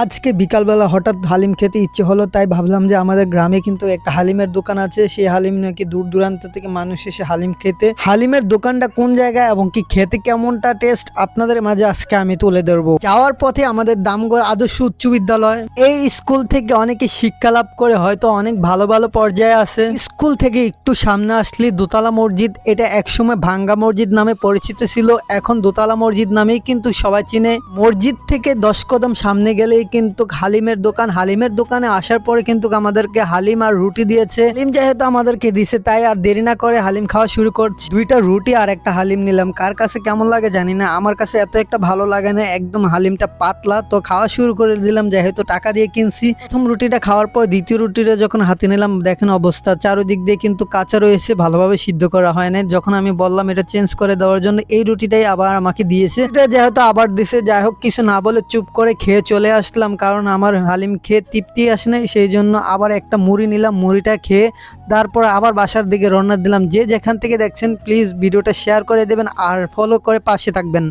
আজকে বিকালবেলা হঠাৎ হালিম খেতে ইচ্ছে হলো, তাই ভাবলাম যে আমাদের গ্রামে কিন্তু একটা হালিমের দোকান আছে। সেই হালিম নাকি দূর দূরান্ত থেকে মানুষ এসে হালিম খেতে। হালিমের দোকানটা কোন জায়গায় এবং কি খেতে কেমনটা টেস্ট আপনাদের মাঝে আজকে আমি তুলে ধরবো। যাওয়ার পথে আমাদের দামগড় আদর্শ উচ্চ বিদ্যালয়, এই স্কুল থেকে অনেকে শিক্ষা লাভ করে হয়তো অনেক ভালো ভালো পর্যায়ে আছে। স্কুল থেকে একটু সামনে আসলে দোতলা মসজিদ, এটা একসময় ভাঙ্গা মসজিদ নামে পরিচিত ছিল, এখন দোতলা মসজিদ নামেই কিন্তু সবাই চিনে। মসজিদ থেকে 10 কদম সামনে গেলেই কিন্তু হালিমের দোকান। হালিমের দোকানে আসার পরে কিন্তু আমাদেরকে হালিম আর রুটি দিয়েছে। হালিম যেহেতু আমাদেরকে দিছে তাই আর দেরি না করে হালিম খাওয়া শুরু করছি। 2টা রুটি আর একটা হালিম নিলাম। কার কাছে কেমন লাগে জানি না, আমার কাছে এত একটা ভালো লাগে না, একদম হালিমটা পাতলা। তো খাওয়া শুরু করে দিলাম যেহেতু টাকা দিয়ে কিনছি। প্রথম রুটিটা খাওয়ার পর দ্বিতীয় রুটিটা যখন হাতে নিলাম, দেখেন অবস্থা চারদিক দিয়ে কিন্তু কাঁচা রয়েছে, ভালোভাবে সিদ্ধ করা হয় না। যখন আমি বললাম এটা চেঞ্জ করে দেওয়ার জন্য, এই রুটিটাই আবার আমাকে দিয়েছে। এটা যেহেতু আবার দিছে, যাই হোক কিছু না বলে চুপ করে খেয়ে চলে আসলাম, কারণ আমার হালিম খেয়ে তৃপ্তি আসে নাই। সেই জন্য আবার একটা মুড়ি নিলাম, মুড়িটা খেয়ে তারপর আবার বাসার দিকে রওনা দিলাম। যে যেখান থেকে দেখছেন প্লিজ ভিডিওটা শেয়ার করে দেবেন আর ফলো করে পাশে থাকবেন।